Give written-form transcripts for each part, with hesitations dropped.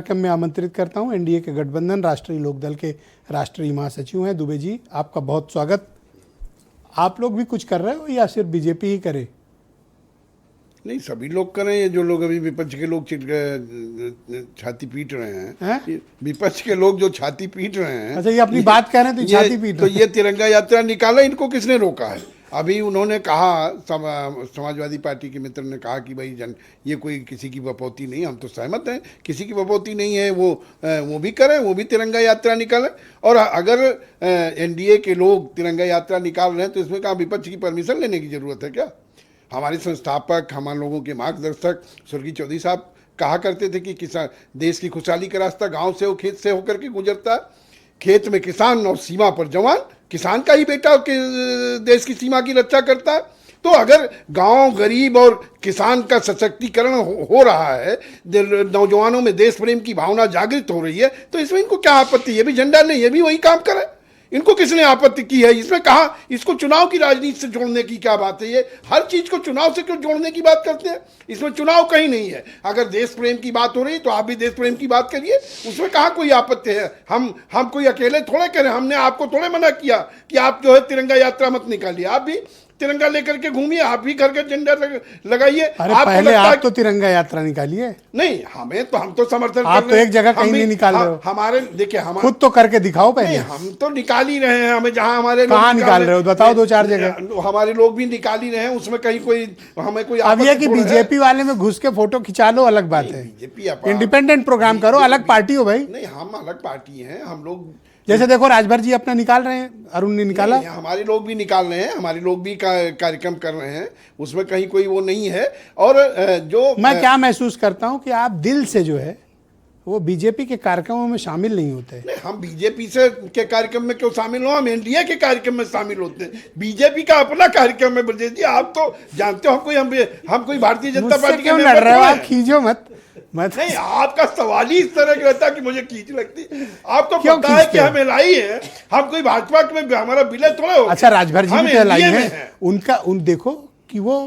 कार्यक्रम में आमंत्रित करता हूं एनडीए के गठबंधन राष्ट्रीय लोकदल के राष्ट्रीय महासचिव हैं दुबे जी, आपका बहुत स्वागत। आप लोग भी कुछ कर रहे हो या सिर्फ बीजेपी ही करे? नहीं, सभी लोग कर रहे हैं। जो लोग अभी विपक्ष के लोग छाती पीट रहे हैं, विपक्ष के लोग जो छाती पीट रहे हैं। अच्छा, ये अपनी बात कह रहे हैं तो छाती पीट तो ये तिरंगा यात्रा निकाला, इनको किसने रोका है? अभी उन्होंने कहा, समाजवादी पार्टी के मित्र ने कहा कि भाई ये कोई किसी की बपौती नहीं। हम तो सहमत हैं, किसी की बपौती नहीं है। वो भी करें, वो भी तिरंगा यात्रा निकालें। और अगर एनडीए के लोग तिरंगा यात्रा निकाल रहे हैं तो इसमें कहा विपक्ष की परमिशन लेने की जरूरत है क्या? हमारे संस्थापक, हमारे लोगों के मार्गदर्शक स्वर्गीय चौधरी साहब कहा करते थे कि किसान देश की खुशहाली का रास्ता गांव से हो, खेत से होकर के गुजरता है। खेत में किसान और सीमा पर जवान, किसान का ही बेटा देश की सीमा की रक्षा करता है। तो अगर गांव, गरीब और किसान का सशक्तिकरण हो रहा है, नौजवानों में देश प्रेम की भावना जागृत हो रही है, तो इसमें इनको क्या आपत्ति? ये भी झंडा ले, ये भी वही काम करे। इनको किसने आपत्ति की है? इसमें कहा इसको चुनाव की राजनीति से जोड़ने की क्या बात है? ये हर चीज को चुनाव से क्यों जोड़ने की बात करते हैं? इसमें चुनाव कहीं नहीं है। अगर देश प्रेम की बात हो रही है तो आप भी देश प्रेम की बात करिए, उसमें कहाँ कोई आपत्ति है। हम कोई अकेले थोड़े करें, हमने आपको थोड़े मना किया कि आप जो है तिरंगा यात्रा मत निकालिए। आप भी तिरंगा लेकर के घूमिए, आप भी घर का झंडा लगाइए। पहले आप तो तिरंगा यात्रा निकालिए। नहीं, हम तो समर्थन आप तो एक जगह कहीं नहीं निकाल रहे हो। हमारे देखिए, हम खुद तो करके दिखाओ पहले। हम तो निकाल ही रहे हैं। हमें जहां हमारे कहाँ निकाल रहे हो बताओ, दो चार जगह। हमारे लोग भी निकाल ही रहे हैं, उसमें कहीं कोई हमें कोई अब ये कि बीजेपी वाले में घुस के फोटो खिंचा लो, अलग बात है। बीजेपी इंडिपेंडेंट प्रोग्राम करो, अलग पार्टी हो भाई। नहीं, हम अलग पार्टी हैं। हम लोग जैसे देखो राजभर जी अपना निकाल रहे हैं, अरुण ने निकाला। हमारे लोग भी निकाल रहे हैं, हमारे लोग भी कार्यक्रम कर रहे हैं, उसमें कहीं कोई वो नहीं है। और जो मैं क्या महसूस करता हूं कि आप दिल से जो है वो बीजेपी के कार्यक्रमों में शामिल नहीं होते। नहीं, हम बीजेपी से के कार्यक्रम में क्यों शामिल हो? हम एनडीए के कार्यक्रम में शामिल होते हैं। बीजेपी का अपना कार्यक्रम है। ब्रजेश जी, आप तो जानते हो हम कोई भारतीय जनता पार्टी क्यों लड़ रहे हो? आप खींचो मत। नहीं, आपका सवाल ही इस तरह का रहता है कि मुझे खींच लगती। आपको पता है कि हम एलआई है, हम कोई भाजपा में हमारा विलय थोड़ा हो। अच्छा, राजभर जी भी एलआई है। उन देखो कि वो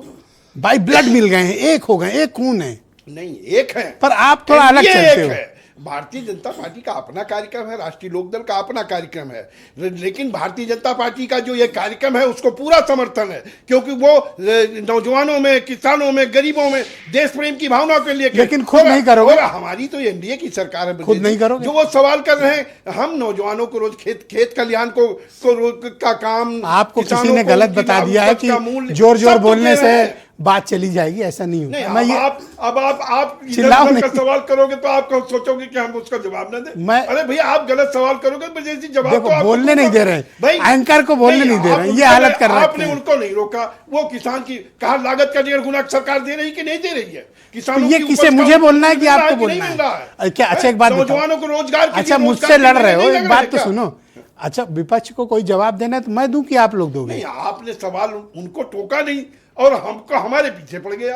बाय ब्लड मिल गए हैं, एक हो गए, एक खून है। नहीं, एक है, पर आप थोड़ा अलग चलते हो। भारतीय जनता पार्टी का अपना कार्यक्रम है, राष्ट्रीय लोकदल का अपना कार्यक्रम है। लेकिन भारतीय जनता पार्टी का जो ये कार्यक्रम है उसको पूरा समर्थन है, क्योंकि वो नौजवानों में, किसानों में, गरीबों में देश प्रेम की भावना के लिए। लेकिन खुद नहीं करोगे। हमारी तो एनडीए की सरकार है, खुद नहीं करोगे। जो वो सवाल कर रहे हैं, हम नौजवानों को रोज खेत खलिहान का काम, आपको किसी ने गलत बता दिया है कि जोर जोर बोलने से बात चली जाएगी, ऐसा नहीं होता। आप इधर सवाल करोगे तो आप सोचोगे कि हम उसका जवाब न दें। अरे भैया, आप गलत सवाल करोगे तो जैसी जवाब देखो, तो बोलने नहीं दे रहे भाई, एंकर को बोलने नहीं दे रहे, ये हालत कर रहे हैं। आपने उनको नहीं रोका। वो किसान की कहा लागत का 1.5 गुना सरकार दे रही कि नहीं दे रही है? किसानों ये किसे, मुझे बोलना है कि आपको बोलना है? क्या? अच्छा, एक बात नौजवानों को रोजगार। अच्छा, मुझसे लड़ रहे हो, एक बात तो सुनो। अच्छा, विपक्ष को कोई जवाब देना है तो मैं दूं कि आप लोग दोगे? नहीं, आपने सवाल उनको टोका नहीं और हमको हमारे पीछे पड़ गए।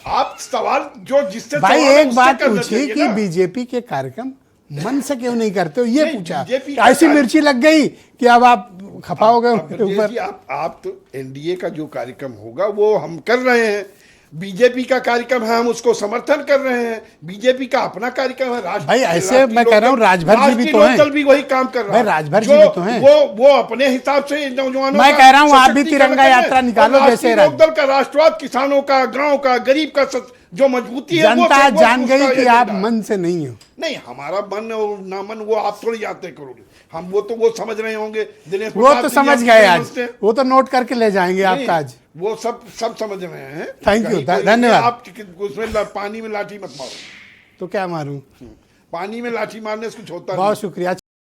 आप सवाल जो जिससे भाई एक बात पूछी कि बीजेपी के कार्यक्रम मन से क्यों नहीं करते हो, ये पूछा। ऐसी मिर्ची लग गई कि अब आप खफा हो गए ऊपर। आप तो एनडीए का जो कार्यक्रम होगा वो हम कर रहे हैं, बीजेपी का कार्यक्रम है, हम उसको समर्थन कर रहे हैं। बीजेपी का अपना कार्यक्रम है। भाई ऐसे मैं कह रहा हूँ, राजभर जी भी तो हैं, भी वही काम कर रहा है। राजभर जी भी तो हैं। वो अपने हिसाब से नौजवानों, मैं कह रहा हूँ आप भी तिरंगा यात्रा निकालो। जैसे लोकदल का राष्ट्रवाद, किसानों का, गांव का, गरीब का जो मजबूती है, जनता जान गई कि आप मन से नहीं हो। नहीं, हमारा मन और ना मन वो आप थोड़ी याद करोगे। हम वो समझ रहे होंगे। दिनेश वो तो समझ गए आज, वो तो नोट करके ले जाएंगे आपका आज। वो सब समझ रहे हैं। थैंक यू, धन्यवाद। आप उसमें पानी में लाठी मत मारो। तो क्या मारूं? पानी में लाठी मारने से कुछ होता नहीं। बहुत शुक्रिया।